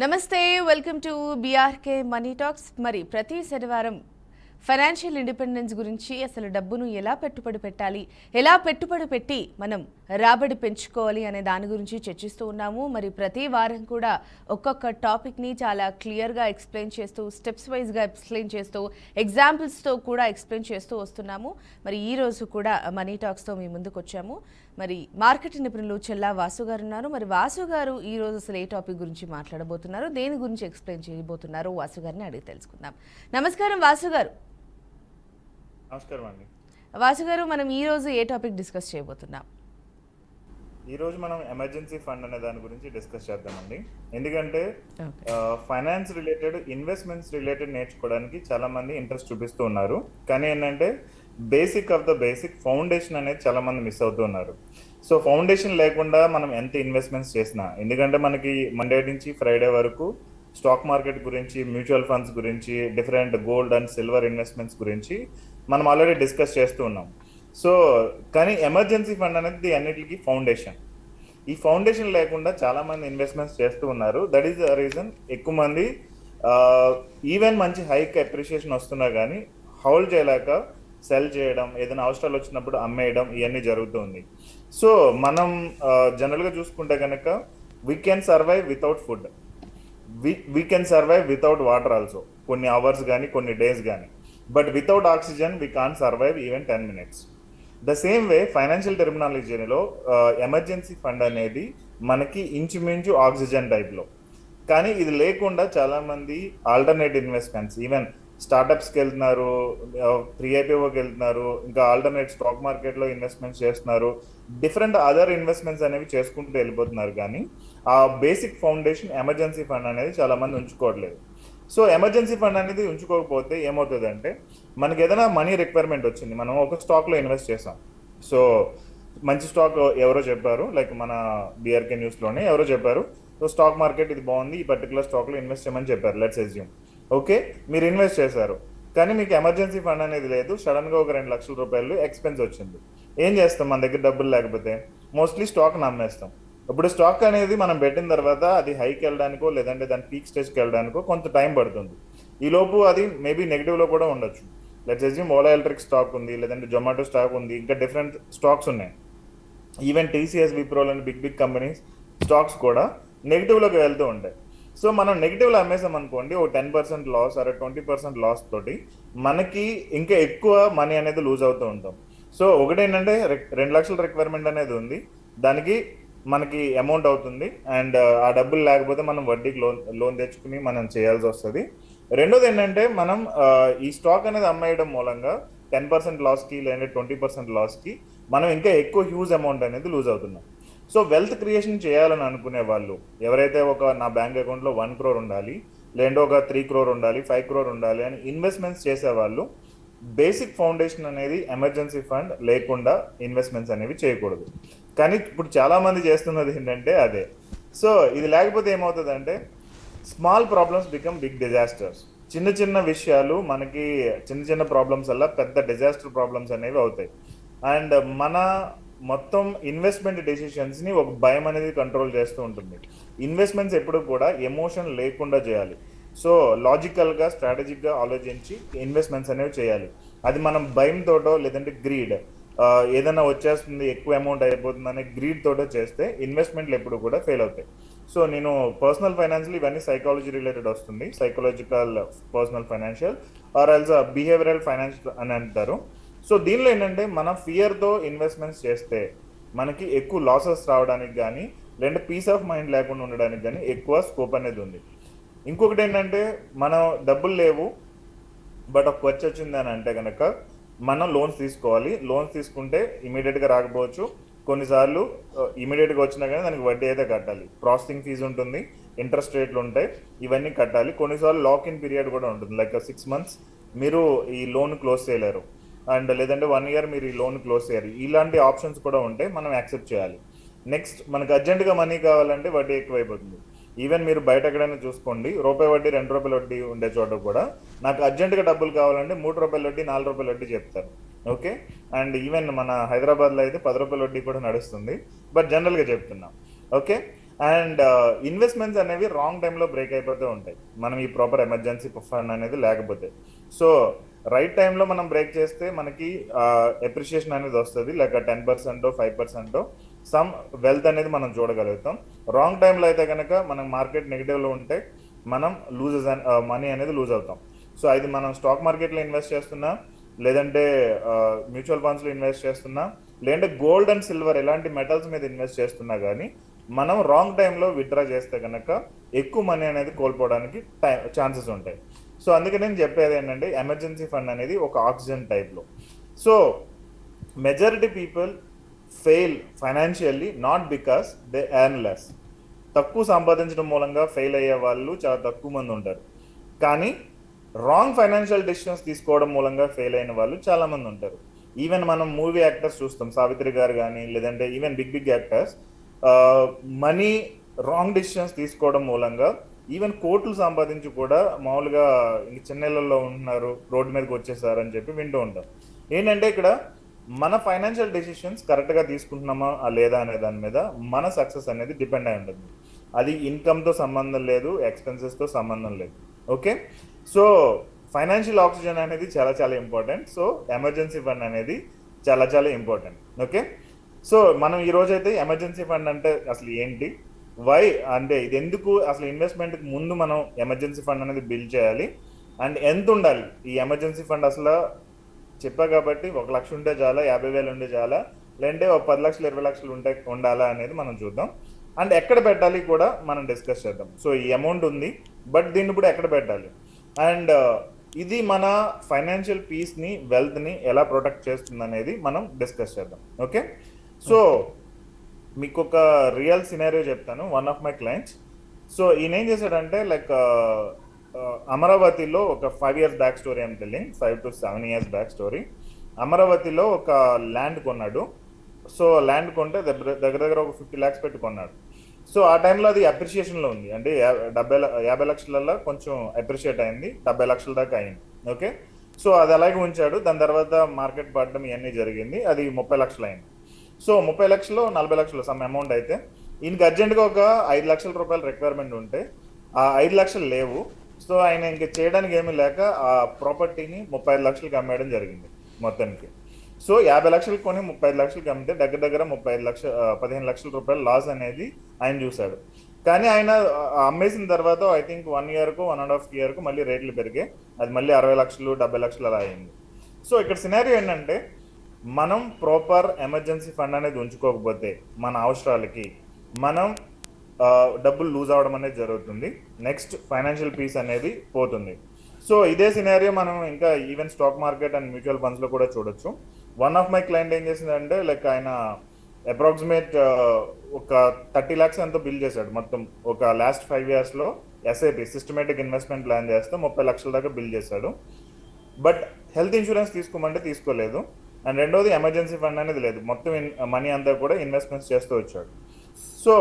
నమస్తే welcome to BRK money talks. మరి ప్రతి శనివారం ఫైనాన్షియల్ ఇండిపెండెన్స్ గురించి, అసలు డబ్బును ఎలా పెట్టుబడి పెట్టాలి, ఎలా పెట్టుబడి పెట్టి మనం రాబడి పెంచుకోవాలి అనే దాని గురించి చర్చిస్తూ ఉన్నాము. మరి ప్రతి వారం కూడా ఒక్కొక్క టాపిక్ని చాలా క్లియర్గా ఎక్స్ప్లెయిన్ చేస్తూ, స్టెప్స్ వైజ్గా ఎక్స్ప్లెయిన్ చేస్తూ, ఎగ్జాంపుల్స్తో కూడా ఎక్స్ప్లెయిన్ చేస్తూ వస్తున్నాము. మరి ఈ రోజు కూడా మనీ టాక్స్తో మీ ముందుకు వచ్చాము. మరి మార్కెట్ నిపుణులు చెల్లా వాసు గారు ఉన్నారు. మరి వాసు గారు ఈ రోజు అసలు ఏ టాపిక్ గురించి మాట్లాడబోతున్నారు, దేని గురించి ఎక్స్ప్లెయిన్ చేయబోతున్నారు, వాసు గారిని అడిగి తెలుసుకుందాం. నమస్కారం వాసు గారు. నమస్కారం అండి. వాసు గారు, మనం ఈ రోజు ఏ టాపిక్ డిస్కస్ చేయబోతున్నాం? ఈ రోజు మనం ఎమర్జెన్సీ ఫండ్ అనే దాని గురించి డిస్కస్ చేద్దామండి. ఎందుకంటే ఫైనాన్స్ రిలేటెడ్, ఇన్వెస్ట్మెంట్స్ రిలేటెడ్ నేర్చుకోవడానికి చాలా మంది ఇంట్రెస్ట్ చూపిస్తూ ఉన్నారు. కానీ ఏంటంటే basic of the basic foundation అనేది చాలా మంది మిస్ అవుతూ ఉన్నారు. సో ఫౌండేషన్ లేకుండా మనం ఎంత ఇన్వెస్ట్మెంట్స్ చేసినా, ఎందుకంటే మనకి మండే నుంచి ఫ్రైడే వరకు స్టాక్ మార్కెట్ గురించి, మ్యూచువల్ ఫండ్స్ గురించి, different gold and silver investments గురించి మనం ఆల్రెడీ డిస్కస్ చేస్తూ ఉన్నాం. సో కానీ ఎమర్జెన్సీ ఫండ్ అనేది అన్నిటికీ ఫౌండేషన్. ఈ ఫౌండేషన్ లేకుండా చాలా మంది ఇన్వెస్ట్మెంట్స్ చేస్తూ ఉన్నారు. దట్ ఈస్ ద రీజన్ ఎక్కువ మంది ఈవెన్ మంచి హైక్ అప్రిషియేషన్ వస్తున్నా కానీ హోల్డ్ చేయలేక సెల్ చేయడం, ఏదైనా అవసరాలు వచ్చినప్పుడు అమ్మేయడం, ఇవన్నీ జరుగుతుంది. సో మనం జనరల్గా చూసుకుంటే కనుక we can survive without food, we can survive without water also, కొన్ని అవర్స్ కానీ కొన్ని డేస్ కానీ. But without oxygen we can't survive even 10 minutes. The same way financial టెర్మినాలజీలో ఎమర్జెన్సీ ఫండ్ అనేది మనకి ఇంచుమించు ఆక్సిజన్ టైప్లో. కానీ ఇది లేకుండా చాలామంది ఆల్టర్నేట్ ఇన్వెస్ట్మెంట్స్, ఈవెన్ స్టార్టప్స్కి వెళ్తున్నారు, ప్రీఐపీఓకి వెళ్తున్నారు, ఇంకా ఆల్టర్నేట్ స్టాక్ మార్కెట్లో ఇన్వెస్ట్మెంట్స్ చేస్తున్నారు, డిఫరెంట్ అదర్ ఇన్వెస్ట్మెంట్స్ అనేవి చేసుకుంటూ వెళ్ళిపోతున్నారు. కానీ ఆ బేసిక్ ఫౌండేషన్ ఎమర్జెన్సీ ఫండ్ అనేది చాలామంది ఉంచుకోవట్లేదు. సో ఎమర్జెన్సీ ఫండ్ అనేది ఉంచుకోకపోతే ఏమవుతుంది అంటే, మనకి ఏదైనా మనీ రిక్వైర్మెంట్ వచ్చింది, మనం ఒక స్టాక్లో ఇన్వెస్ట్ చేసాం. సో మంచి స్టాక్ ఎవరో చెప్పారు, లైక్ మన బీఆర్కే న్యూస్లోనే ఎవరో చెప్పారు, సో స్టాక్ మార్కెట్ ఇది బాగుంది, ఈ పర్టికులర్ స్టాక్లో ఇన్వెస్ట్ చేయమని చెప్పారు. లెట్స్ అస్యూమ్ ఓకే, మీరు ఇన్వెస్ట్ చేశారు. కానీ మీకు ఎమర్జెన్సీ ఫండ్ అనేది లేదు, సడన్గా ఒక 2 లక్షల రూపాయలు ఎక్స్పెన్స్ వచ్చింది. ఏం చేస్తాం? మన దగ్గర డబ్బులు లేకపోతే మోస్ట్లీ స్టాక్ని అమ్మేస్తాం. ఇప్పుడు స్టాక్ అనేది మనం పెట్టిన తర్వాత అది హైకి వెళ్ళడానికో లేదంటే దాని పీక్ స్టేజ్కి వెళ్ళడానికో కొంత టైం పడుతుంది. ఈ లోపు అది మేబీ నెగిటివ్లో కూడా ఉండొచ్చు. Let's assume Ola electric stock ఉంది, లేదంటే జొమాటో స్టాక్ ఉంది, ఇంకా డిఫరెంట్ స్టాక్స్ ఉన్నాయి. ఈవెన్ టీసీఎస్, విప్రో లాంటి బిగ్ కంపెనీస్ స్టాక్స్ కూడా నెగిటివ్లోకి వెళ్తూ ఉంటాయి. సో మనం నెగిటివ్లో అమ్మేసాం అనుకోండి, ఓ 10% లాస్ ఆర్ 20% లాస్ తోటి మనకి ఇంకా ఎక్కువ మనీ అనేది లూజ్ అవుతూ ఉంటాం. సో ఒకటేంటంటే 2 లక్షల రిక్వైర్మెంట్ అనేది ఉంది, దానికి మనకి అమౌంట్ అవుతుంది, అండ్ ఆ డబ్బులు లేకపోతే మనం వడ్డీకి లోన్ తెచ్చుకుని మనం చేయాల్సి వస్తుంది. రెండోది ఏంటంటే మనం ఈ స్టాక్ అనేది అమ్మేయడం మూలంగా 10% లాస్కి లేదంటే 20% లాస్కి మనం ఇంకా ఎక్కువ హ్యూజ్ అమౌంట్ అనేది లూజ్ అవుతున్నాం. సో వెల్త్ క్రియేషన్ చేయాలని అనుకునే వాళ్ళు ఎవరైతే నా బ్యాంక్ అకౌంట్లో 1 crore ఉండాలి, లేదంటే ఒక 3 crore ఉండాలి, 5 crore ఉండాలి అని ఇన్వెస్ట్మెంట్స్ చేసేవాళ్ళు బేసిక్ ఫౌండేషన్ అనేది ఎమర్జెన్సీ ఫండ్ లేకుండా ఇన్వెస్ట్మెంట్స్ అనేవి చేయకూడదు. కానీ ఇప్పుడు చాలామంది చేస్తున్నది ఏంటంటే అదే. సో ఇది లేకపోతే ఏమవుతుందంటే small problems become big disasters. చిన్న చిన్న విషయాలు మనకి చిన్న చిన్న ప్రాబ్లమ్స్ వల్ల పెద్ద డిజాస్టర్ ప్రాబ్లమ్స్ అనేవి అవుతాయి. అండ్ మన మొత్తం ఇన్వెస్ట్మెంట్ డెసిషన్స్ని ఒక భయం అనేది కంట్రోల్ చేస్తూ ఉంటుంది. ఇన్వెస్ట్మెంట్స్ ఎప్పుడు కూడా ఎమోషన్ లేకుండా చేయాలి. సో లాజికల్గా, స్ట్రాటజిక్గా ఆలోచించి ఇన్వెస్ట్మెంట్స్ అనేవి చేయాలి. అది మనం భయంతోటో లేదంటే గ్రీడ్, ఏదైనా వచ్చేస్తుంది ఎక్కువ అమౌంట్ అయిపోతుంది అనే గ్రీడ్ తోటో చేస్తే ఇన్వెస్ట్మెంట్లు ఎప్పుడు కూడా ఫెయిల్ అవుతాయి. సో నేను పర్సనల్ ఫైనాన్షియల్ ఇవన్నీ సైకాలజీ రిలేటెడ్ వస్తుంది, psychological personal financial are also behavioural financial అని అంటారు. సో దీనిలో ఏంటంటే మన ఫియర్తో ఇన్వెస్ట్మెంట్స్ చేస్తే మనకి ఎక్కువ లాసెస్ రావడానికి కానీ లేదంటే పీస్ ఆఫ్ మైండ్ లేకుండా ఉండడానికి కానీ ఎక్కువ స్కోప్ అనేది ఉంది. ఇంకొకటి ఏంటంటే మనం డబ్బులు లేవు బట్ ఒక ఖర్చు వచ్చింది అని అంటే కనుక మనం లోన్స్ తీసుకోవాలి. లోన్స్ తీసుకుంటే ఇమీడియట్గా రాకపోవచ్చు, కొన్నిసార్లు ఇమీడియట్గా వచ్చినా కానీ దానికి వడ్డీ అయితే కట్టాలి, ప్రాసెసింగ్ ఫీజు ఉంటుంది, ఇంట్రెస్ట్ రేట్లు ఉంటాయి, ఇవన్నీ కట్టాలి. కొన్నిసార్లు లాక్ ఇన్ పీరియడ్ కూడా ఉంటుంది, లైక్ 6 months మీరు ఈ లోన్ క్లోజ్ చేయలేరు, అండ్ లేదంటే 1 year మీరు ఈ లోన్ క్లోజ్ చేయాలి. ఇలాంటి ఆప్షన్స్ కూడా ఉంటే మనం యాక్సెప్ట్ చేయాలి. నెక్స్ట్ మనకు అర్జెంటుగా మనీ కావాలంటే వడ్డీ ఎక్కువైపోతుంది. ఈవెన్ మీరు బయట ఎక్కడైనా చూసుకోండి, రూపాయి వడ్డీ 2 రూపాయల వడ్డీ ఉండే చోట కూడా నాకు అర్జెంటుగా డబ్బులు కావాలంటే 3 రూపాయల వడ్డీ, 4 రూపాయల వడ్డీ చెప్తారు. ఓకే, అండ్ ఈవెన్ మన హైదరాబాద్లో అయితే 10 రూపాయల వడ్డీ కూడా నడుస్తుంది, బట్ జనరల్గా చెప్తున్నాం. ఓకే, అండ్ ఇన్వెస్ట్మెంట్స్ అనేవి రాంగ్ టైంలో బ్రేక్ అయిపోతూ ఉంటాయి మనం ఈ ప్రాపర్ ఎమర్జెన్సీ ఫండ్ అనేది లేకపోతే. సో రైట్ టైంలో మనం బ్రేక్ చేస్తే మనకి ఎప్రిషియేషన్ అనేది వస్తుంది, లైక్ 10% 5% సమ్ వెల్త్ అనేది మనం చూడగలుగుతాం. రాంగ్ టైంలో అయితే కనుక మనం మార్కెట్ నెగిటివ్లో ఉంటే మనం మనీ అనేది లూజ్ అవుతాం. సో అది మనం స్టాక్ మార్కెట్లో ఇన్వెస్ట్ చేస్తున్నా, లేదంటే మ్యూచువల్ ఫండ్స్లో ఇన్వెస్ట్ చేస్తున్నా, లేదంటే గోల్డ్ అండ్ సిల్వర్ ఇలాంటి మెటల్స్ మీద ఇన్వెస్ట్ చేస్తున్నా కానీ మనం రాంగ్ టైంలో విత్డ్రా చేస్తే కనుక ఎక్కువ మనీ అనేది కోల్పోవడానికి ఛాన్సెస్ ఉంటాయి. సో అందుకే నేను చెప్పేది ఏంటంటే ఎమర్జెన్సీ ఫండ్ అనేది ఒక ఆక్సిజన్ టైప్లో. So majority people fail financially not because they earn less. తక్కువ సంపాదించడం మూలంగా ఫెయిల్ అయ్యే వాళ్ళు చాలా తక్కువ మంది ఉంటారు, కానీ రాంగ్ ఫైనాన్షియల్ డెసిషన్స్ తీసుకోవడం మూలంగా ఫెయిల్ అయిన వాళ్ళు చాలా మంది ఉంటారు. ఈవెన్ మనం మూవీ యాక్టర్స్ చూస్తాం, సావిత్రి గారు కానీ, లేదంటే even big actors money wrong decisions తీసుకోవడం మూలంగా ఈవెన్ కోట్లు సంపాదించి కూడా మామూలుగా ఇంక చెన్నైలలో ఉంటున్నారు, రోడ్డు మీదకి వచ్చేసారు అని చెప్పి వింటూ ఉంటాం. ఏంటంటే ఇక్కడ మన ఫైనాన్షియల్ డెసిషన్స్ కరెక్ట్గా తీసుకుంటున్నామా లేదా అనే దాని మీద మన సక్సెస్ అనేది డిపెండ్ అయి ఉంటుంది. అది ఇన్కమ్తో సంబంధం లేదు, ఎక్స్పెన్సెస్తో సంబంధం లేదు. ఓకే, సో ఫైనాన్షియల్ ఆక్సిజన్ అనేది చాలా చాలా ఇంపార్టెంట్. సో ఎమర్జెన్సీ ఫండ్ అనేది చాలా చాలా ఇంపార్టెంట్. ఓకే, సో మనం ఈ రోజు అయితే ఎమర్జెన్సీ ఫండ్ అంటే అసలు ఏంటి, వై అంటే ఇది ఎందుకు, అసలు ఇన్వెస్ట్మెంట్కి ముందు మనం ఎమర్జెన్సీ ఫండ్ అనేది బిల్డ్ చేయాలి, అండ్ ఎంత ఉండాలి ఈ ఎమర్జెన్సీ ఫండ్. అసలు చెప్పా కాబట్టి 1 లక్ష ఉంటే చాలా, 50,000 ఉంటే చాలా, లేదంటే 10 లక్షలు 20 లక్షలు ఉండాలా అనేది మనం చూద్దాం. అండ్ ఎక్కడ పెట్టాలి కూడా మనం డిస్కస్ చేద్దాం. సో ఈ అమౌంట్ ఉంది, బట్ దీన్ని ఇప్పుడు ఎక్కడ పెట్టాలి, అండ్ ఇది మన ఫైనాన్షియల్ పీస్ని, వెల్త్ని ఎలా ప్రొటెక్ట్ చేస్తుంది అనేది మనం డిస్కస్ చేద్దాం. ఓకే, సో మీకు ఒక రియల్ సినారియో చెప్తాను. One of my clients, so ఈయన ఏం చేశాడంటే లైక్ అమరావతిలో ఒక 5 years back story I'm telling, 5 to 7 years back story. అమరావతిలో ఒక ల్యాండ్ కొన్నాడు. సో ల్యాండ్ కొంటే దగ్గర ఒక 50 lakhs పెట్టి కొన్నాడు. సో ఆ టైంలో అది అప్రిషియేషన్లో ఉంది, అంటే 50 లక్షలలో కొంచెం అప్రిషియేట్ అయింది, 70 లక్షల దాకా అయింది. ఓకే, సో అది అలాగే ఉంచాడు. దాని తర్వాత మార్కెట్ పడడం ఇవన్నీ జరిగింది, అది 30 లక్షలు అయింది. సో 30 లక్షలు 40 లక్షలు సమ్ అమౌంట్ అయితే ఈయనకి అర్జెంట్గా ఒక 5 లక్షల రూపాయలు రిక్వైర్మెంట్ ఉంటే ఆ 5 లక్షలు లేవు. సో ఆయన ఇంక చేయడానికి ఏమీ లేక ఆ ప్రాపర్టీని 35 లక్షలకి అమ్మేయడం జరిగింది మొత్తానికి. సో 50 లక్షలు కొని 35 లక్షలకి అమ్మితే దగ్గర 15 లక్షల రూపాయలు లాస్ అనేది ఆయన చూశాడు. కానీ ఆయన అమ్మేసిన తర్వాత ఐ థింక్ 1 yearకు 1.5 yearకు మళ్ళీ రేట్లు పెరిగాయి, అది మళ్ళీ 60 లక్షలు 70 లక్షలు అలా అయింది. సో ఇక్కడ సినారియో ఏంటంటే మనం ప్రాపర్ ఎమర్జెన్సీ ఫండ్ అనేది ఉంచుకోకపోతే మన అవసరాలకి మనం డబ్బులు లూజ్ అవ్వడం అనేది జరుగుతుంది. నెక్స్ట్ ఫైనాన్షియల్ పీస్ అనేది పోతుంది. సో ఇదే సినారియో మనం ఇంకా even stock market and mutual ఫండ్స్లో కూడా చూడొచ్చు. వన్ ఆఫ్ మై క్లయింట్ ఏం చేసిందంటే లైక్ ఆయన అప్రాక్సిమేట్ ఒక 30 lakhs ఎంతో బిల్ చేశాడు మొత్తం. ఒక లాస్ట్ 5 yearsలో ఎస్ఐపి సిస్టమేటిక్ ఇన్వెస్ట్మెంట్ ప్లాన్ చేస్తే 30 లక్షల దాకా బిల్ చేశాడు. బట్ హెల్త్ ఇన్సూరెన్స్ తీసుకోమంటే తీసుకోలేదు, అండ్ రెండోది ఎమర్జెన్సీ ఫండ్ అనేది లేదు. మొత్తం మనీ అంతా కూడా ఇన్వెస్ట్మెంట్స్ చేస్తూ వచ్చాడు. సో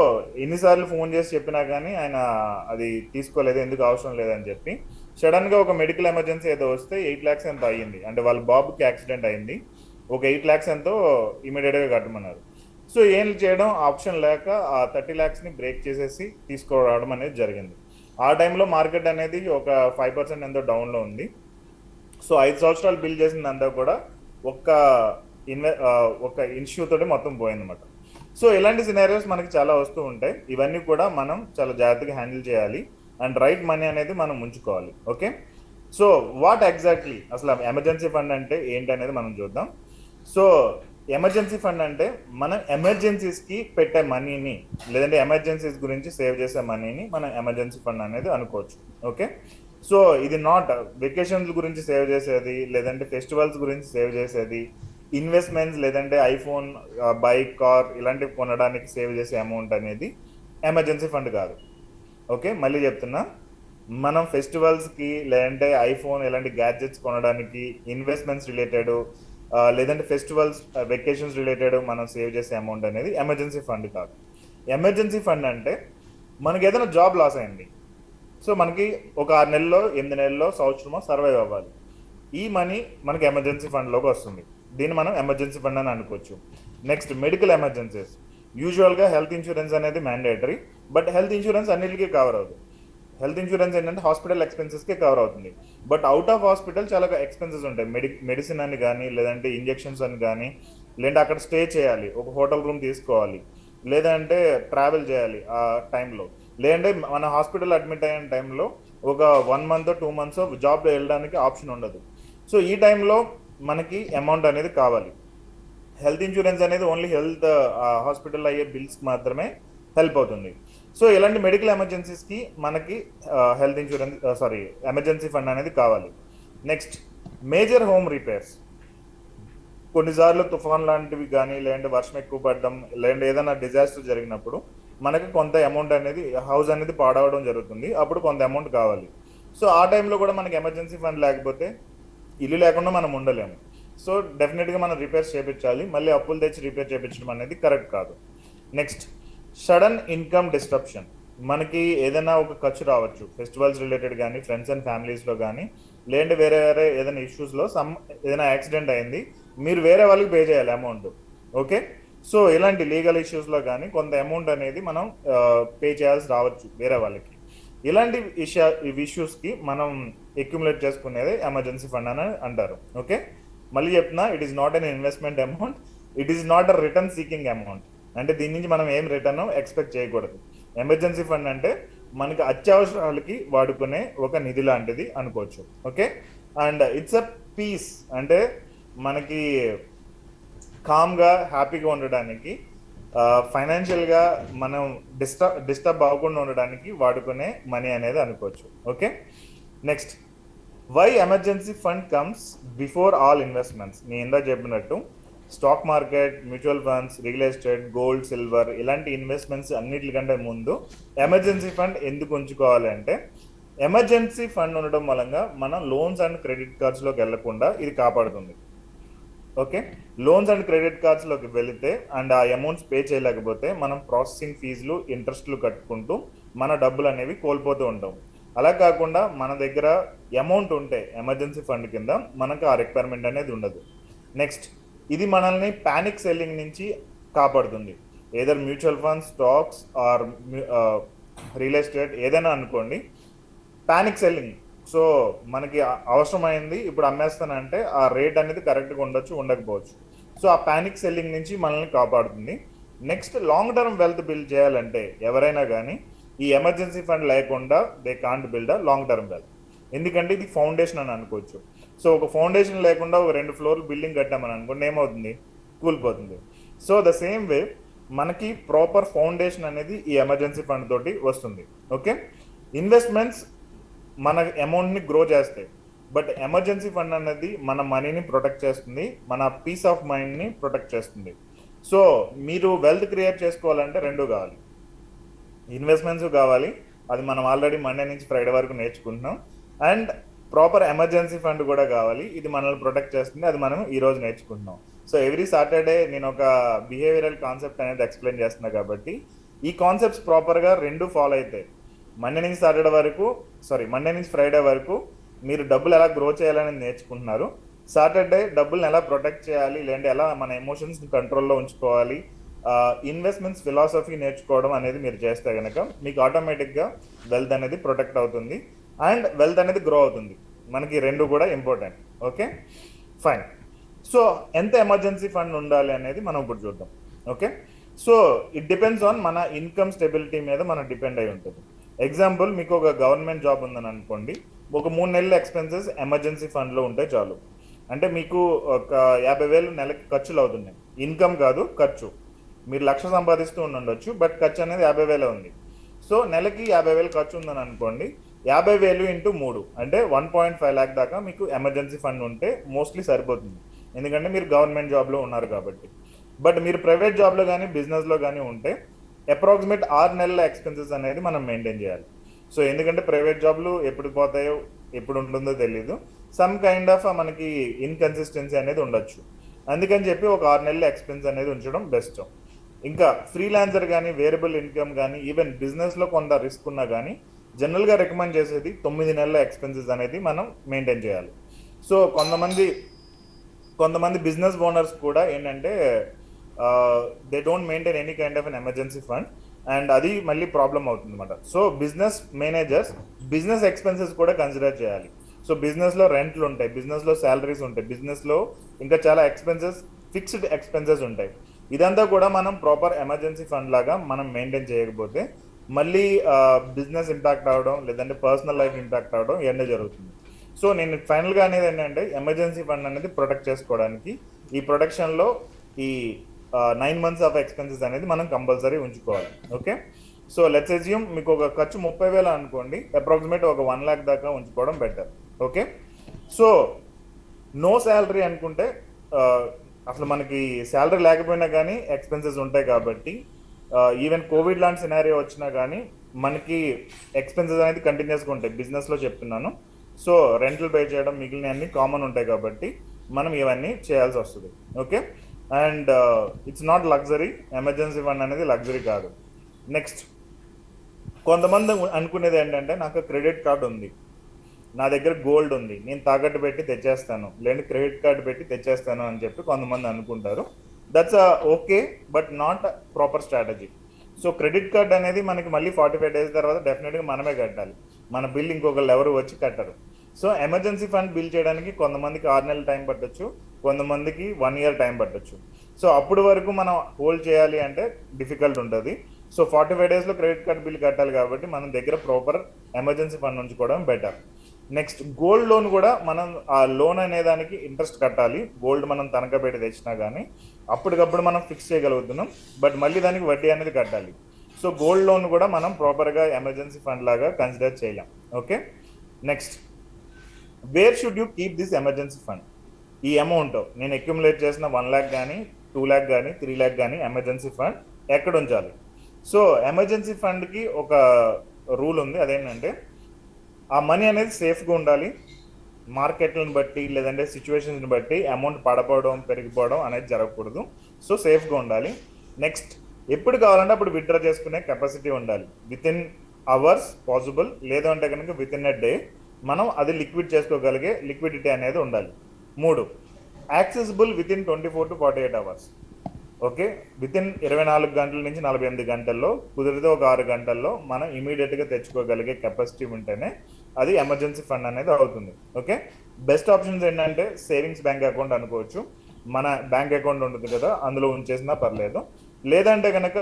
ఎన్నిసార్లు ఫోన్ చేసి చెప్పినా కానీ ఆయన అది తీసుకోలేదు, ఎందుకు అవసరం లేదని చెప్పి. సడన్గా ఒక మెడికల్ ఎమర్జెన్సీ ఏదో వస్తే 8 lakhs ఎంతో అయ్యింది, అంటే వాళ్ళ బాబుకి యాక్సిడెంట్ అయింది, ఒక 8 lakhs ఎంతో ఇమీడియట్గా కట్టమన్నారు. సో ఏం చేయడం ఆప్షన్ లేక ఆ 30 lakhsని బ్రేక్ చేసేసి తీసుకురావడం అనేది జరిగింది. ఆ టైంలో మార్కెట్ అనేది ఒక 5% ఎంతో డౌన్లో ఉంది. సో 5 సంవత్సరాలు బిల్ చేసిందంతా కూడా ఒక ఇన్స్యూ తోటి మొత్తం పోయిందన్నమాట. సో ఇలాంటి సినారియోస్ మనకి చాలా వస్తూ ఉంటాయి. ఇవన్నీ కూడా మనం చాలా జాగ్రత్తగా హ్యాండిల్ చేయాలి, అండ్ రైట్ మనీ అనేది మనం ఉంచుకోవాలి. ఓకే, సో వాట్ ఎగ్జాక్ట్లీ అసలు ఎమర్జెన్సీ ఫండ్ అంటే ఏంటి అనేది మనం చూద్దాం. సో ఎమర్జెన్సీ ఫండ్ అంటే మనం ఎమర్జెన్సీస్కి పెట్టే మనీని, లేదంటే ఎమర్జెన్సీస్ గురించి సేవ్ చేసే మనీని మనం ఎమర్జెన్సీ ఫండ్ అనేది అనుకోవచ్చు. ఓకే, సో ఇది నాట్ వెకేషన్స్ గురించి సేవ్ చేసేది, లేదంటే ఫెస్టివల్స్ గురించి సేవ్ చేసేది, ఇన్వెస్ట్మెంట్స్ లేదంటే ఐఫోన్, బైక్, కార్ ఇలాంటివి కొనడానికి సేవ్ చేసే అమౌంట్ అనేది ఎమర్జెన్సీ ఫండ్ కాదు. ఓకే, మళ్ళీ చెప్తున్నా, మనం ఫెస్టివల్స్కి లేదంటే ఐఫోన్ ఇలాంటి గ్యాడ్జెట్స్ కొనడానికి, ఇన్వెస్ట్మెంట్స్ రిలేటెడ్ లేదంటే ఫెస్టివల్స్ వెకేషన్స్ రిలేటెడ్ మనం సేవ్ చేసే అమౌంట్ అనేది ఎమర్జెన్సీ ఫండ్ కాదు. ఎమర్జెన్సీ ఫండ్ అంటే మనకి ఏదైనా జాబ్ లాస్ అయింది, సో మనకి ఒక 6 నెలల్లో 8 నెలల్లో సంవత్సరమో సర్వైవ్ అవ్వాలి, ఈ మనీ మనకి ఎమర్జెన్సీ ఫండ్లోకి వస్తుంది. దీన్ని మనం ఎమర్జెన్సీ ఫండ్ అని అనుకోవచ్చు. నెక్స్ట్ మెడికల్ ఎమర్జెన్సీస్, యూజువల్గా హెల్త్ ఇన్సూరెన్స్ అనేది మ్యాండేటరీ, బట్ హెల్త్ ఇన్సూరెన్స్ అన్నిటికీ కవర్ అవుతుంది. హెల్త్ ఇన్సూరెన్స్ ఏంటంటే హాస్పిటల్ ఎక్స్పెన్సెస్కి కవర్ అవుతుంది. బట్ అవుట్ ఆఫ్ హాస్పిటల్ చాలా ఎక్స్పెన్సెస్ ఉంటాయి. మెడిసిన్ అని కానీ, లేదంటే ఇంజెక్షన్స్ అని కానీ, లేదంటే అక్కడ స్టే చేయాలి, ఒక హోటల్ రూమ్ తీసుకోవాలి, లేదంటే ట్రావెల్ చేయాలి ఆ టైంలో, లేదంటే మన హాస్పిటల్ అడ్మిట్ అయిన టైంలో ఒక 1 month 2 months జాబ్ వెళ్ళడానికి ఆప్షన్ ఉండదు. సో ఈ టైంలో మనకి అమౌంట్ అనేది కావాలి. హెల్త్ ఇన్సూరెన్స్ అనేది ఓన్లీ హెల్త్ హాస్పిటల్ అయ్యే బిల్స్కి మాత్రమే హెల్ప్ అవుతుంది. సో ఇలాంటి మెడికల్ ఎమర్జెన్సీస్కి మనకి హెల్త్ ఇన్సూరెన్స్ ఎమర్జెన్సీ ఫండ్ అనేది కావాలి. Next, major home repairs. కొన్నిసార్లు తుఫాన్ లాంటివి కానీ, లేదంటే వర్షం ఎక్కువ పడడం, లేదంటే ఏదైనా డిజాస్టర్ జరిగినప్పుడు మనకి కొంత అమౌంట్ అనేది, హౌస్ అనేది పాడవడం జరుగుతుంది, అప్పుడు కొంత అమౌంట్ కావాలి. సో ఆ టైంలో కూడా మనకి ఎమర్జెన్సీ ఫండ్ లేకపోతే ఇల్లు లేకుండా మనం ఉండలేము. సో డెఫినెట్గా మనం రిపేర్స్ చేయించాలి. మళ్ళీ అప్పులు తెచ్చి రిపేర్ చేయించడం అనేది కరెక్ట్ కాదు. Next, sudden income disruption. మనకి ఏదైనా ఒక ఖర్చు రావచ్చు, ఫెస్టివల్స్ రిలేటెడ్ కానీ, ఫ్రెండ్స్ అండ్ ఫ్యామిలీస్లో కానీ, లేదంటే వేరే వేరే ఏదైనా ఇష్యూస్లో ఏదైనా యాక్సిడెంట్ అయింది, మీరు వేరే వాళ్ళకి పే చేయాలి అమౌంట్. ఓకే, సో ఇలాంటి లీగల్ ఇష్యూస్లో కానీ కొంత అమౌంట్ అనేది మనం పే చేయాల్సి రావచ్చు వేరే వాళ్ళకి. ఇలాంటి ఇష్యూస్కి మనం అక్యుములేట్ చేసుకునేది ఎమర్జెన్సీ ఫండ్ అని అంటారు. ఓకే, మళ్ళీ చెప్తున్నా, it is not an investment amount, it is not a return seeking amount. అంటే దీని నుంచి మనం ఏం రిటర్న్ ఎక్స్పెక్ట్ చేయకూడదు. ఎమర్జెన్సీ ఫండ్ అంటే మనకి అత్యవసరాలకి వాడుకునే ఒక నిధి లాంటిది అనుకోవచ్చు. Okay, and it's a peace, అంటే మనకి కామ్గా హ్యాపీగా ఉండడానికి, ఫైనాన్షియల్గా మనం డిస్టర్బ్ అవ్వకుండా ఉండడానికి వాడుకునే మనీ అనేది అనుకోవచ్చు. Okay, next, why emergency fund comes before all investments. నేను ఇందాక చెప్పినట్టు stock market, mutual funds, real estate, gold, silver ఇలాంటి ఇన్వెస్ట్మెంట్స్ అన్నిటికంటే ముందు ఎమర్జెన్సీ ఫండ్ ఎందుకు ఉంచుకోవాలి అంటే, ఎమర్జెన్సీ ఫండ్ ఉండడం వలన మనం లోన్స్ అండ్ క్రెడిట్ కార్డ్స్లోకి వెళ్లకుండా ఇది కాపాడుతుంది. ఓకే, లోన్స్ అండ్ క్రెడిట్ కార్డ్స్లోకి వెళితే అండ్ ఆ అమౌంట్స్ పే చేయలేకపోతే మనం ప్రాసెసింగ్ ఫీజులు, ఇంట్రెస్ట్లు కట్టుకుంటూ మన డబ్బులు అనేవి కోల్పోతూ ఉంటాం. అలా కాకుండా మన దగ్గర అమౌంట్ ఉంటే ఎమర్జెన్సీ ఫండ్ కింద మనకు ఆ రిక్వైర్మెంట్ అనేది ఉండదు. నెక్స్ట్, ఇది మనల్ని ప్యానిక్ సెల్లింగ్ నుంచి కాపాడుతుంది. Either mutual funds, stocks or real estate ఏదైనా అనుకోండి, ప్యానిక్ సెల్లింగ్. సో మనకి అవసరమైంది ఇప్పుడు అమ్మేస్తానంటే ఆ రేట్ అనేది కరెక్ట్గా ఉండొచ్చు, ఉండకపోవచ్చు. సో ఆ ప్యానిక్ సెల్లింగ్ నుంచి మనల్ని కాపాడుతుంది. Next, long term wealth build చేయాలంటే ఎవరైనా కానీ ఈ ఎమర్జెన్సీ ఫండ్ లేకుండా they can't build a long term wealth. ఎందుకంటే ఇది ఫౌండేషన్ అని అనుకోవచ్చు. సో ఒక ఫౌండేషన్ లేకుండా ఒక 2 ఫ్లోర్లు బిల్డింగ్ కట్టామని అనుకోండి, ఏమవుతుంది, కూలిపోతుంది. సో ద సేమ్ వే మనకి ప్రాపర్ ఫౌండేషన్ అనేది ఈ ఎమర్జెన్సీ ఫండ్ తోటి వస్తుంది. ఓకే, ఇన్వెస్ట్మెంట్స్ మన అమౌంట్ని గ్రో చేస్తాయి, బట్ ఎమర్జెన్సీ ఫండ్ అనేది మన మనీని ప్రొటెక్ట్ చేస్తుంది, మన పీస్ ఆఫ్ మైండ్ని ప్రొటెక్ట్ చేస్తుంది. సో మీరు వెల్త్ క్రియేట్ చేసుకోవాలంటే 2 కావాలి, ఇన్వెస్ట్మెంట్స్ కావాలి, అది మనం ఆల్రెడీ మండే నుంచి ఫ్రైడే వరకు నేర్చుకుంటున్నాం, అండ్ ప్రాపర్ ఎమర్జెన్సీ ఫండ్ కూడా కావాలి, ఇది మనల్ని ప్రొటెక్ట్ చేస్తుంది, అది మనం ఈరోజు నేర్చుకుంటున్నాం. సో ఎవ్రీ సాటర్డే నేను ఒక బిహేవియరల్ కాన్సెప్ట్ అనేది ఎక్స్ప్లెయిన్ చేస్తున్నా కాబట్టి ఈ కాన్సెప్ట్స్ ప్రాపర్గా 2 ఫాలో అవుతాయి. మండే నుంచి ఫ్రైడే వరకు మీరు డబ్బులు ఎలా గ్రో చేయాలని నేర్చుకుంటున్నారు. సాటర్డే డబ్బులను ఎలా ప్రొటెక్ట్ చేయాలి, లేదంటే ఎలా మన ఎమోషన్స్ని కంట్రోల్లో ఉంచుకోవాలి, ఇన్వెస్ట్మెంట్స్ ఫిలాసఫీ నేర్చుకోవడం అనేది మీరు చేస్తే కనుక మీకు ఆటోమేటిక్గా వెల్త్ అనేది ప్రొటెక్ట్ అవుతుంది అండ్ వెల్త్ అనేది గ్రో అవుతుంది. మనకి 2 కూడా ఇంపార్టెంట్. Okay, fine. సో ఎంత ఎమర్జెన్సీ ఫండ్ ఉండాలి అనేది మనం ఇప్పుడు చూద్దాం. Okay, so it depends on మన ఇన్కమ్ స్టెబిలిటీ మీద మనం డిపెండ్ అయి ఉంటుంది. ఎగ్జాంపుల్, మీకు ఒక గవర్నమెంట్ జాబ్ ఉందని అనుకోండి, ఒక 3 నెలల ఎక్స్పెన్సెస్ ఎమర్జెన్సీ ఫండ్లో ఉంటే చాలు. అంటే మీకు ఒక 50,000 నెలకి ఖర్చులు అవుతున్నాయి, ఇన్కమ్ కాదు ఖర్చు. మీరు 1,00,000 సంపాదిస్తూ ఉండొచ్చు, బట్ ఖర్చు అనేది 50,000 ఉంది. సో నెలకి 50,000 ఖర్చు ఉందని అనుకోండి, 50,000 ఇంటూ 3 అంటే 1.5 lakh దాకా మీకు ఎమర్జెన్సీ ఫండ్ ఉంటే మోస్ట్లీ సరిపోతుంది, ఎందుకంటే మీరు గవర్నమెంట్ జాబ్లో ఉన్నారు కాబట్టి. బట్ మీరు ప్రైవేట్ జాబ్లో కానీ బిజినెస్లో కానీ ఉంటే అప్రాక్సిమేట్ 6 నెలల ఎక్స్పెన్సెస్ అనేది మనం మెయింటైన్ చేయాలి. సో ఎందుకంటే ప్రైవేట్ జాబ్లు ఎప్పుడు పోతాయో ఎప్పుడు ఉంటుందో తెలియదు, సమ్ కైండ్ ఆఫ్ మనకి ఇన్కన్సిస్టెన్సీ అనేది ఉండొచ్చు. అందుకని చెప్పి ఒక 6 నెలల ఎక్స్పెన్స్ అనేది ఉంచడం బెస్ట్. ఇంకా ఫ్రీలాన్సర్ కానీ, వేరియబుల్ ఇన్కమ్ కానీ, ఈవెన్ బిజినెస్లో కొంత రిస్క్ ఉన్నా కానీ జనరల్గా రికమెండ్ చేసేది 9 నెలల ఎక్స్పెన్సెస్ అనేది మనం మెయింటైన్ చేయాలి. సో కొంతమంది బిజినెస్ ఓనర్స్ కూడా ఏంటంటే they don't maintain any kind of an emergency fund. And అది మళ్ళీ ప్రాబ్లం అవుతుంది అనమాట. So business managers business expenses కూడా కన్సిడర్ చేయాలి. సో బిజినెస్లో రెంట్లు ఉంటాయి, బిజినెస్లో శాలరీస్ ఉంటాయి, బిజినెస్లో ఇంకా చాలా ఎక్స్పెన్సెస్, ఫిక్స్డ్ ఎక్స్పెన్సెస్ ఉంటాయి. ఇదంతా కూడా మనం ప్రాపర్ ఎమర్జెన్సీ ఫండ్ లాగా మనం మెయింటైన్ చేయకపోతే మళ్ళీ బిజినెస్ ఇంపాక్ట్ అవ్వడం, లేదంటే పర్సనల్ లైఫ్ ఇంపాక్ట్ అవ్వడం ఇవన్నీ జరుగుతుంది. సో నేను ఫైనల్గా అనేది ఏంటంటే ఎమర్జెన్సీ ఫండ్ అనేది ప్రొటెక్ట్ చేసుకోవడానికి ఈ ప్రొటెక్షన్లో ఈ 9 months ఆఫ్ ఎక్స్పెన్సెస్ అనేది మనం కంపల్సరీ ఉంచుకోవాలి. ఓకే, సో లెట్స్ అజ్యూమ్ మీకు ఒక ఖర్చు 30,000 అనుకోండి, అప్రాక్సిమేట్ ఒక 1 lakh దాకా ఉంచుకోవడం better. Okay, so no salary అనుకుంటే అసలు మనకి శాలరీ లేకపోయినా కానీ ఎక్స్పెన్సెస్ ఉంటాయి కాబట్టి ఈవెన్ కోవిడ్ లాంటి సినారియో వచ్చినా కానీ మనకి ఎక్స్పెన్సెస్ అనేది కంటిన్యూస్గా ఉంటాయి. బిజినెస్లో చెప్తున్నాను. సో రెంట్లు పే చేయడం మిగిలిన అన్ని కామన్ ఉంటాయి కాబట్టి మనం ఇవన్నీ చేయాల్సి వస్తుంది. Okay, and it's not luxury. Emergency fund అనేది లగ్జరీ కాదు. నెక్స్ట్, కొంతమంది అనుకునేది ఏంటంటే నాకు క్రెడిట్ కార్డు ఉంది, నా దగ్గర గోల్డ్ ఉంది, నేను తాకట్టు పెట్టి తెచ్చేస్తాను, లేదంటే క్రెడిట్ కార్డు పెట్టి తెచ్చేస్తాను అని చెప్పి కొంతమంది అనుకుంటారు. That's okay, but not proper strategy. So credit card అనేది మనకి మళ్ళీ 45 days తర్వాత డెఫినెట్గా మనమే కట్టాలి. మన బిల్ ఇంకొకళ్ళు ఎవరు వచ్చి కట్టరు. సో ఎమర్జెన్సీ ఫండ్ బిల్ చేయడానికి కొంతమందికి 6 నెలలు టైం పట్టొచ్చు, కొంతమందికి 1 year టైం పట్టొచ్చు. సో అప్పటి వరకు మనం హోల్డ్ చేయాలి అంటే డిఫికల్ట్ ఉంటుంది. సో 45 daysలో క్రెడిట్ కార్డ్ బిల్ కట్టాలి కాబట్టి మన దగ్గర ప్రాపర్ ఎమర్జెన్సీ ఫండ్ ఉంచుకోవడం బెటర్. నెక్స్ట్, గోల్డ్ లోన్ కూడా మనం ఆ లోన్ అనే దానికి ఇంట్రెస్ట్ కట్టాలి. గోల్డ్ మనం తనఖా పెట్టి తెచ్చినా కానీ అప్పటికప్పుడు మనం ఫిక్స్ చేయగలుగుతున్నాం, బట్ మళ్ళీ దానికి వడ్డీ అనేది కట్టాలి. సో గోల్డ్ లోన్ కూడా మనం ప్రాపర్గా ఎమర్జెన్సీ ఫండ్ లాగా కన్సిడర్ చేయలేం. Okay, next, wear should you keep this emergency fund? ఈ అమౌంట్ నేను అక్యుములేట్ చేసిన 1 lakh కానీ 2 lakh కానీ 3 lakh కానీ ఎమర్జెన్సీ ఫండ్ ఎక్కడ ఉంచాలి? సో ఎమర్జెన్సీ ఫండ్కి ఒక రూల్ ఉంది. అదేంటంటే ఆ మనీ అనేది సేఫ్గా ఉండాలి. మార్కెట్లను బట్టి లేదంటే సిచ్యువేషన్స్ని బట్టి అమౌంట్ పడపోవడం పెరిగిపోవడం అనేది జరగకూడదు. సో సేఫ్గా ఉండాలి. నెక్స్ట్, ఎప్పుడు కావాలంటే అప్పుడు విత్డ్రా చేసుకునే కెపాసిటీ ఉండాలి. విత్ ఇన్ అవర్స్ పాసిబుల్, లేదంటే కనుక విత్ ఇన్ ఎ డే మనం అది లిక్విడ్ చేసుకోగలిగే లిక్విడిటీ అనేది ఉండాలి. 3, accessible with in 24 to 48 hours. Okay, with in 24 గంటల నుంచి 48 గంటల్లో, కుదిరితే ఒక 6 గంటల్లో మనం ఇమీడియట్గా తెచ్చుకోగలిగే కెపాసిటీ ఉంటేనే అది ఎమర్జెన్సీ ఫండ్ అనేది అవుతుంది. ఓకే, బెస్ట్ ఆప్షన్స్ ఏంటంటే సేవింగ్స్ బ్యాంక్ అకౌంట్ అనుకోవచ్చు. మన బ్యాంక్ అకౌంట్ ఉంటుంది కదా, అందులో ఉంచేసినా పర్లేదు. లేదంటే కనుక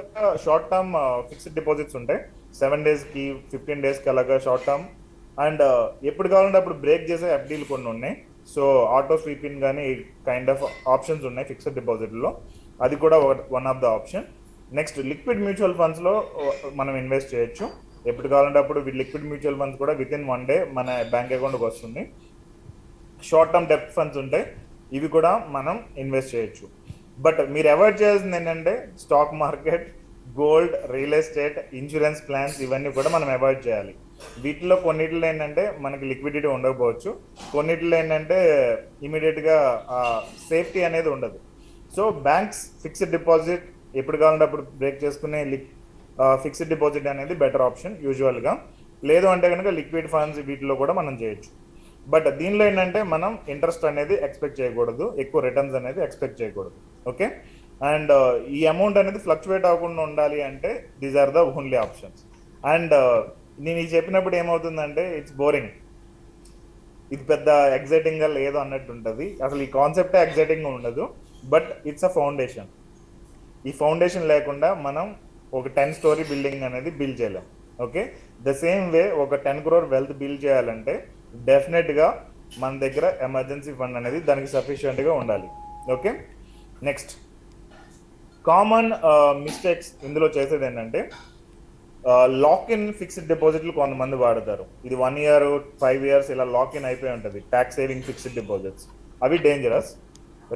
షార్ట్ టర్మ్ ఫిక్స్డ్ డిపాజిట్స్ ఉంటాయి, 7 daysకి 15 daysకి అలాగా షార్ట్ టర్మ్. అండ్ ఎప్పుడు కావాలంటే అప్పుడు బ్రేక్ చేసే ఎఫ్డీలు కొన్ని ఉన్నాయి. సో ఆటో స్వీపింగ్ కానీ కైండ్ ఆఫ్ ఆప్షన్స్ ఉన్నాయి ఫిక్స్డ్ డిపాజిట్లో, అది కూడా one of the option. Next, liquid mutual ఫండ్స్లో మనం ఇన్వెస్ట్ చేయొచ్చు. ఎప్పుడు కావాలంటే అప్పుడు లిక్విడ్ మ్యూచువల్ ఫండ్స్ కూడా విత్ ఇన్ 1 day మన బ్యాంక్ అకౌంట్కి వస్తుంది. షార్ట్ టర్మ్ డెప్ట్ ఫండ్స్ ఉంటాయి, ఇవి కూడా మనం ఇన్వెస్ట్ చేయొచ్చు. బట్ మీరు అవాయిడ్ చేయాల్సింది ఏంటంటే stock market, gold, real estate, insurance plans, ఇవన్నీ కూడా మనం అవాయిడ్ చేయాలి. వీటిలో కొన్నిటిలో ఏంటంటే మనకి లిక్విడిటీ ఉండకపోవచ్చు, కొన్నిటిలో ఏంటంటే ఇమీడియట్గా సేఫ్టీ అనేది ఉండదు. సో బ్యాంక్స్ ఫిక్స్డ్ డిపాజిట్ ఎప్పుడు కావాలంటే అప్పుడు బ్రేక్ చేసుకునే ఫిక్స్డ్ డిపాజిట్ అనేది బెటర్ ఆప్షన్ యూజువల్గా. లేదు అంటే కనుక లిక్విడ్ ఫండ్స్ వీటిలో కూడా మనం చేయొచ్చు. బట్ దీనిలో ఏంటంటే మనం ఇంట్రెస్ట్ అనేది ఎక్స్పెక్ట్ చేయకూడదు, ఎక్కువ రిటర్న్స్ అనేది ఎక్స్పెక్ట్ చేయకూడదు. ఓకే, అండ్ ఈ అమౌంట్ అనేది ఫ్లక్చువేట్ అవ్వకుండా ఉండాలి అంటే these are the only options. And నేను ఇది చెప్పినప్పుడు ఏమవుతుందంటే ఇట్స్ బోరింగ్, ఇది పెద్ద ఎగ్జైటింగ్గా లేదు అన్నట్టు ఉంటుంది. అసలు ఈ కాన్సెప్టే ఎగ్జైటింగ్గా ఉండదు, బట్ ఇట్స్ అ ఫౌండేషన్. ఈ ఫౌండేషన్ లేకుండా మనం ఒక 10 story బిల్డింగ్ అనేది బిల్డ్ చేయలేం. ఓకే, ద సేమ్ వే ఒక 10 crore వెల్త్ బిల్డ్ చేయాలంటే డెఫినెట్గా మన దగ్గర ఎమర్జెన్సీ ఫండ్ అనేది దానికి సఫిషియెంట్గా ఉండాలి. ఓకే, నెక్స్ట్, కామన్ మిస్టేక్స్ ఇందులో చేసేది ఏంటంటే లాక్ ఇన్ ఫిక్స్డ్ డిపాజిట్లు కొంతమంది వాడతారు. ఇది 1 year 5 years ఇలా లాక్ ఇన్ అయిపోయి ఉంటుంది ట్యాక్స్ సేవింగ్ ఫిక్స్డ్ డిపాజిట్స్, అవి డేంజరస్.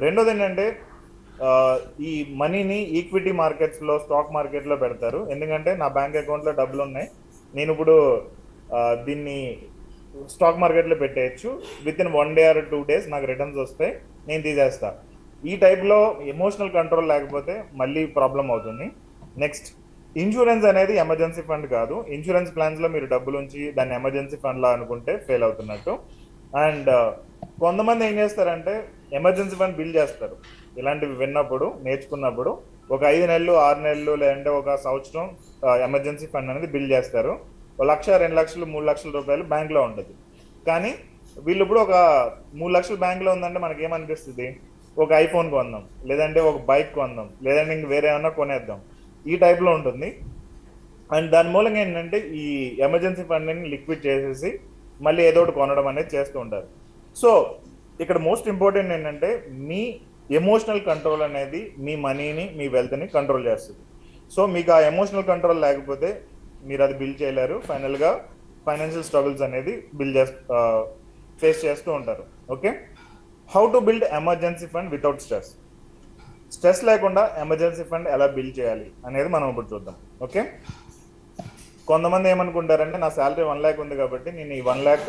రెండోది ఏంటంటే ఈ మనీని ఈక్విటీ మార్కెట్స్లో, స్టాక్ మార్కెట్లో పెడతారు. ఎందుకంటే నా బ్యాంక్ అకౌంట్లో డబ్బులు ఉన్నాయి, నేను ఇప్పుడు దీన్ని స్టాక్ మార్కెట్లో పెట్టేయచ్చు, within 1 day or 2 days నాకు రిటర్న్స్ వస్తాయి, నేను తీసేస్తా. ఈ టైప్లో ఎమోషనల్ కంట్రోల్ లేకపోతే మళ్ళీ ప్రాబ్లం అవుతుంది. నెక్స్ట్, ఇన్సూరెన్స్ అనేది ఎమర్జెన్సీ ఫండ్ కాదు. ఇన్సూరెన్స్ ప్లాన్స్లో మీరు డబ్బులు ఉంచి దాన్ని ఎమర్జెన్సీ ఫండ్లా అనుకుంటే ఫెయిల్ అవుతున్నట్టు. అండ్ కొంతమంది ఏం చేస్తారంటే ఎమర్జెన్సీ ఫండ్ బిల్ చేస్తారు, ఇలాంటివి విన్నప్పుడు నేర్చుకున్నప్పుడు ఒక 5 నెలలు 6 నెలలు లేదంటే ఒక సంవత్సరం ఎమర్జెన్సీ ఫండ్ అనేది బిల్డ్ చేస్తారు. 1,00,000 2,00,000 3,00,000 రూపాయలు బ్యాంక్లో ఉంటుంది. కానీ వీళ్ళు ఇప్పుడు ఒక 3,00,000 బ్యాంక్లో ఉందంటే మనకి ఏమనిపిస్తుంది, ఒక ఐఫోన్ కొందాం, లేదంటే ఒక బైక్ కొందాం, లేదంటే ఇంక వేరే ఏమన్నా కొనేద్దాం, ఈ టైప్లో ఉంటుంది. అండ్ దాని మూలంగా ఏంటంటే ఈ ఎమర్జెన్సీ ఫండ్ని లిక్విడ్ చేసేసి మళ్ళీ ఏదో ఒకటి కొనడం అనేది చేస్తూ ఉంటారు. సో ఇక్కడ మోస్ట్ ఇంపార్టెంట్ ఏంటంటే మీ ఎమోషనల్ కంట్రోల్ అనేది మీ మనీని మీ వెల్త్ని కంట్రోల్ చేస్తుంది. సో మీకు ఆ ఎమోషనల్ కంట్రోల్ లేకపోతే మీరు అది బిల్డ్ చేయలేరు. ఫైనల్గా ఫైనాన్షియల్ స్ట్రగుల్స్ అనేది ఫేస్ చేస్తూ ఉంటారు. Okay, how to build emergency fund without stress. Stress లేకుండా ఎమర్జెన్సీ ఫండ్ ఎలా బిల్డ్ చేయాలి అనేది మనం ఇప్పుడు చూద్దాం. ఓకే, కొంతమంది ఏమనుకుంటారంటే నా శాలరీ 1 lakh ఉంది కాబట్టి నేను ఈ 1 lakh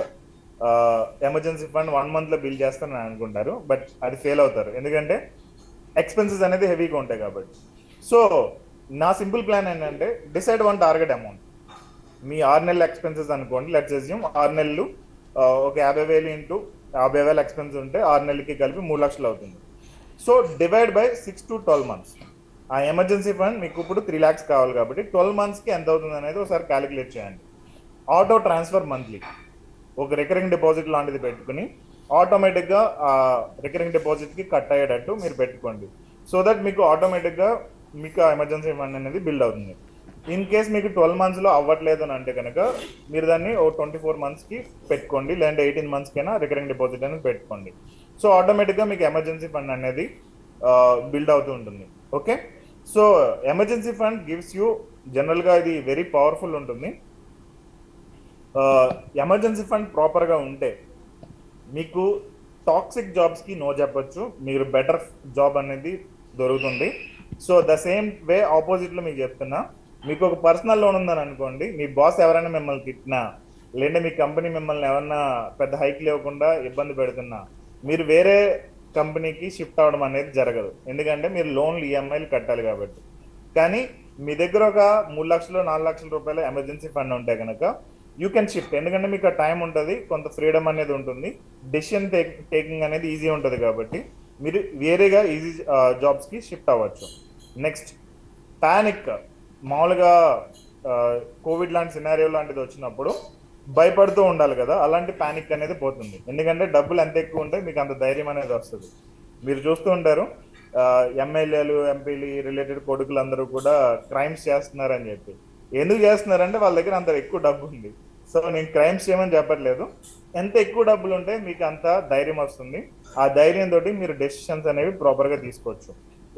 ఎమర్జెన్సీ ఫండ్ 1 monthలో బిల్డ్ చేస్తానని అనుకుంటారు. బట్ అది ఫెయిల్ అవుతారు, ఎందుకంటే ఎక్స్పెన్సెస్ అనేది హెవీగా ఉంటాయి కాబట్టి. సో నా సింపుల్ ప్లాన్ ఏంటంటే డిసైడ్ 1 టార్గెట్ అమౌంట్. మీ 6 నెలల ఎక్స్పెన్సెస్ అనుకోండి, లెట్స్ అస్యూమ్ 6 నెలలు ఒక 50,000 ఇంటూ 50,000 ఎక్స్పెన్స్ ఉంటే 6 నెలలకి కలిపి 3 లక్షలు అవుతుంది. So divide by 6 to 12 months. ఆ ఎమర్జెన్సీ ఫండ్ మీకు ఇప్పుడు 3 lakhs కావాలి కాబట్టి 12 monthsకి ఎంత అవుతుంది అనేది ఒకసారి క్యాలిక్యులేట్ చేయండి. ఆటో ట్రాన్స్ఫర్ మంత్లీ ఒక రికరింగ్ డిపాజిట్ లాంటిది పెట్టుకుని ఆటోమేటిక్గా ఆ రికరింగ్ డిపాజిట్కి కట్ అయ్యేటట్టు మీరు పెట్టుకోండి. సో దట్ మీకు ఆటోమేటిక్గా మీకు ఆ ఎమర్జెన్సీ ఫండ్ అనేది బిల్డ్ అవుతుంది. ఇన్ కేస్ మీకు 12 monthsలో అవ్వట్లేదు అని అంటే కనుక మీరు దాన్ని ఓ 24 monthsకి పెట్టుకోండి, లేదంటే 18 monthsకైనా రికరింగ్ డిపాజిట్ అనేది పెట్టుకోండి. సో ఆటోమేటిక్గా మీకు ఎమర్జెన్సీ ఫండ్ అనేది బిల్డ్ అవుతూ ఉంటుంది. Okay, so emergency fund gives you, జనరల్గా ఇది వెరీ పవర్ఫుల్ ఉంటుంది. ఎమర్జెన్సీ ఫండ్ ప్రాపర్గా ఉంటే మీకు టాక్సిక్ జాబ్స్కి నో చెప్పచ్చు, మీరు బెటర్ జాబ్ అనేది దొరుకుతుంది. సో ద సేమ్ వే ఆపోజిట్లో మీకు చెప్తున్నా, మీకు ఒక పర్సనల్ లోన్ ఉందని అనుకోండి, మీ బాస్ ఎవరైనా మిమ్మల్ని తిట్టినా, లేదంటే మీ కంపెనీ మిమ్మల్ని ఎవరన్నా పెద్ద హైక్ లేకుండా ఇబ్బంది పెడుతున్నా, మీరు వేరే కంపెనీకి షిఫ్ట్ అవ్వడం అనేది జరగదు, ఎందుకంటే మీరు లోన్లు ఈఎంఐలు కట్టాలి కాబట్టి. కానీ మీ దగ్గర ఒక 3 లక్షలు 4 లక్షల రూపాయల ఎమర్జెన్సీ ఫండ్ ఉంటే కనుక యూ కెన్ షిఫ్ట్, ఎందుకంటే మీకు టైం ఉంటుంది, కొంత ఫ్రీడమ్ అనేది ఉంటుంది, డెసిషన్ టేకింగ్ అనేది ఈజీ ఉంటుంది కాబట్టి మీరు వేరేగా ఈజీ జాబ్స్కి షిఫ్ట్ అవ్వచ్చు. Next, panic. మామూలుగా కోవిడ్ లాంటి సినారియో లాంటిది వచ్చినప్పుడు భయపడుతూ ఉండాలి కదా, అలాంటి ప్యానిక్ అనేది పోతుంది, ఎందుకంటే డబ్బులు ఎంత ఎక్కువ ఉంటే మీకు అంత ధైర్యం అనేది వస్తుంది. మీరు చూస్తూ ఉంటారు ఎమ్మెల్యేలు ఎంపీలు రిలేటెడ్ కొడుకులు అందరూ కూడా క్రైమ్స్ చేస్తున్నారని చెప్పి. ఎందుకు చేస్తున్నారంటే వాళ్ళ దగ్గర అంత ఎక్కువ డబ్బు ఉంది. సో నేను క్రైమ్స్ చేయమని చెప్పట్లేదు, ఎంత ఎక్కువ డబ్బులు ఉంటే మీకు అంత ధైర్యం వస్తుంది, ఆ ధైర్యంతో మీరు డెసిషన్స్ అనేవి ప్రాపర్గా తీసుకోవచ్చు.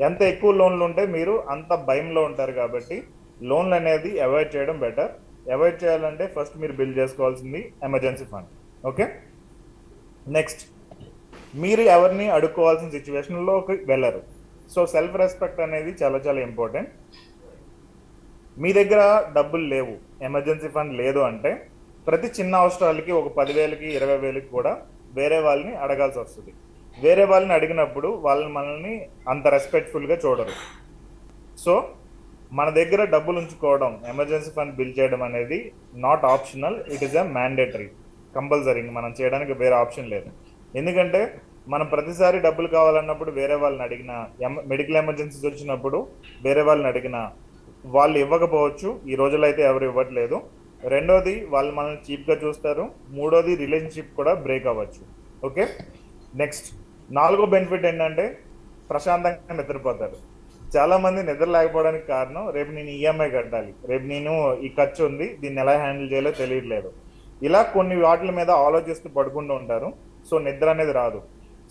ఎంత ఎక్కువ లోన్లు ఉంటే మీరు అంత భయంలో ఉంటారు కాబట్టి లోన్లు అనేది అవాయిడ్ చేయడం బెటర్. అవాయిడ్ చేయాలంటే ఫస్ట్ మీరు బిల్డ్ చేసుకోవాల్సింది ఎమర్జెన్సీ ఫండ్. ఓకే, నెక్స్ట్, మీరు ఎవరిని అడుక్కోవాల్సిన సిచ్యువేషన్లోకి వెళ్ళరు. సో సెల్ఫ్ రెస్పెక్ట్ అనేది చాలా చాలా ఇంపార్టెంట్. మీ దగ్గర డబ్బులు లేవు, ఎమర్జెన్సీ ఫండ్ లేదు అంటే ప్రతి చిన్న అవసరాలకి ఒక 10,000కి 20,000కి కూడా వేరే వాళ్ళని అడగాల్సి వస్తుంది. వేరే వాళ్ళని అడిగినప్పుడు వాళ్ళని మనల్ని అంత రెస్పెక్ట్ఫుల్గా చూడరు. సో మన దగ్గర డబ్బులు ఉంచుకోవడం, ఎమర్జెన్సీ ఫండ్ బిల్డ్ చేయడం అనేది not optional, it is a mandatory, compulsory. మనం చేయడానికి వేరే ఆప్షన్ లేదు. ఎందుకంటే మనం ప్రతిసారి డబ్బులు కావాలన్నప్పుడు వేరే వాళ్ళని అడిగినా, మెడికల్ ఎమర్జెన్సీస్ వచ్చినప్పుడు వేరే వాళ్ళని అడిగినా వాళ్ళు ఇవ్వకపోవచ్చు, ఈ రోజుల్లో అయితే ఎవరు ఇవ్వట్లేదు. రెండోది, వాళ్ళు మనల్ని చీప్గా చూస్తారు. మూడోది, రిలేషన్షిప్ కూడా బ్రేక్ అవ్వచ్చు. ఓకే, నెక్స్ట్, 4వ బెనిఫిట్ ఏంటంటే ప్రశాంతంగా నిద్రపోతారు. చాలామంది నిద్ర లేకపోవడానికి కారణం, రేపు నేను ఈఎంఐ కట్టాలి, రేపు నేను ఈ ఖర్చు ఉంది, దీన్ని ఎలా హ్యాండిల్ చేయాలో తెలియట్లేదు, ఇలా కొన్ని వాటి మీద ఆలోచిస్తూ పడుకుంటూ ఉంటారు. సో నిద్ర అనేది రాదు.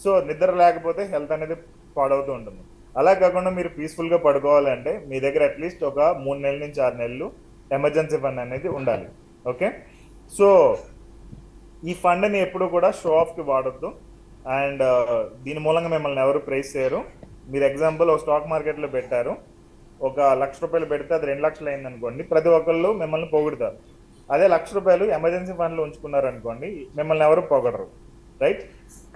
సో నిద్ర లేకపోతే హెల్త్ అనేది పాడవుతూ ఉంటుంది. అలా కాకుండా మీరు పీస్ఫుల్గా పడుకోవాలంటే మీ దగ్గర అట్లీస్ట్ ఒక 3 నెలల నుంచి 6 నెలలు ఎమర్జెన్సీ ఫండ్ అనేది ఉండాలి. ఓకే, సో ఈ ఫండ్ని ఎప్పుడు కూడా షో ఆఫ్కి వాడొద్దు. అండ్ దీని మూలంగా మిమ్మల్ని ఎవరు ప్రైస్ చేయరు. మీరు ఎగ్జాంపుల్ ఒక స్టాక్ మార్కెట్లో పెట్టారు, ఒక 1,00,000 రూపాయలు పెడితే అది 2 లక్షలు అయింది అనుకోండి, ప్రతి ఒక్కళ్ళు మిమ్మల్ని పొగుడుతారు. అదే 1,00,000 రూపాయలు ఎమర్జెన్సీ ఫండ్లో ఉంచుకున్నారు అనుకోండి, మిమ్మల్ని ఎవరు పొగడరు, రైట్?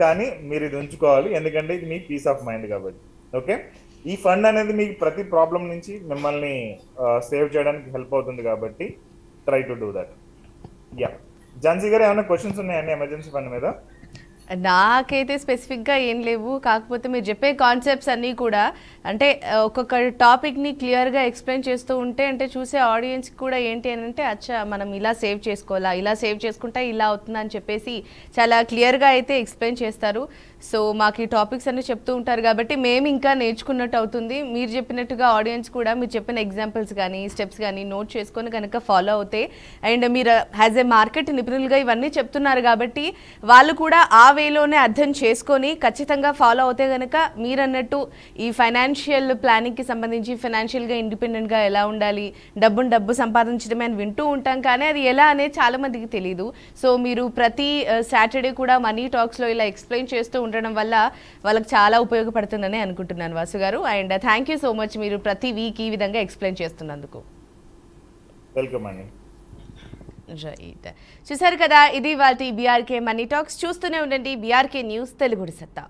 కానీ మీరు ఇది ఉంచుకోవాలి, ఎందుకంటే ఇది మీ పీస్ ఆఫ్ మైండ్ కాబట్టి. ఓకే, ఈ ఫండ్ అనేది మీకు ప్రతి ప్రాబ్లం నుంచి మిమ్మల్ని సేవ్ చేయడానికి హెల్ప్ అవుతుంది కాబట్టి try to do that. Yeah, Jhansi గారు, ఏమైనా క్వశ్చన్స్ ఉన్నాయండి ఎమర్జెన్సీ ఫండ్ మీద? నాకైతే స్పెసిఫిక్గా ఏం లేవు. కాకపోతే మీరు చెప్పే కాన్సెప్ట్స్ అన్నీ కూడా అంటే ఒక్కొక్క టాపిక్ని క్లియర్గా ఎక్స్ప్లెయిన్ చేస్తూ ఉంటే అంటే చూసే ఆడియన్స్కి కూడా ఏంటి అని అంటే అచ్చా మనం ఇలా సేవ్ చేసుకోవాలా, ఇలా సేవ్ చేసుకుంటే ఇలా అవుతుందని చెప్పేసి చాలా క్లియర్గా అయితే ఎక్స్ప్లెయిన్ చేస్తారు. సో మాకు ఈ టాపిక్స్ అన్నీ చెప్తూ ఉంటారు కాబట్టి మేము ఇంకా నేర్చుకున్నట్టు అవుతుంది. మీరు చెప్పినట్టుగా ఆడియన్స్ కూడా మీరు చెప్పిన ఎగ్జాంపుల్స్ కానీ స్టెప్స్ కానీ నోట్ చేసుకొని కనుక ఫాలో అవుతాయి. అండ్ మీరు యాజ్ ఏ మార్కెట్ నిపుణులుగా ఇవన్నీ చెప్తున్నారు కాబట్టి వాళ్ళు కూడా ఆ వేలోనే అర్థం చేసుకొని ఖచ్చితంగా ఫాలో అవుతే కనుక మీరు అన్నట్టు ఈ ఫైనాన్షియల్ ప్లానింగ్కి సంబంధించి ఫైనాన్షియల్గా ఇండిపెండెంట్గా ఎలా ఉండాలి, డబ్బు సంపాదించడమే అని వింటూ ఉంటాం కానీ అది ఎలా అనేది చాలా మందికి తెలియదు. సో మీరు ప్రతి సాటర్డే కూడా మనీ టాక్స్లో ఇలా ఎక్స్ప్లెయిన్ చేస్తూ ఉండడం వల్ల వాళ్ళకి చాలా ఉపయోగపడుతుందని అనుకుంటున్నాను వాసు గారు. And thank you so much మీరు ప్రతి వీక్ ఈ విధంగా ఎక్స్ప్లెయిన్ చేస్తున్నందుకు. వెల్కమ్ అండి. రైట్, చూసారు కదా, ఇది వాళ్ళ బీఆర్కే మనీ టాక్స్. చూస్తూనే ఉండండి బీఆర్కే న్యూస్ తెలుగుడి సత్తా.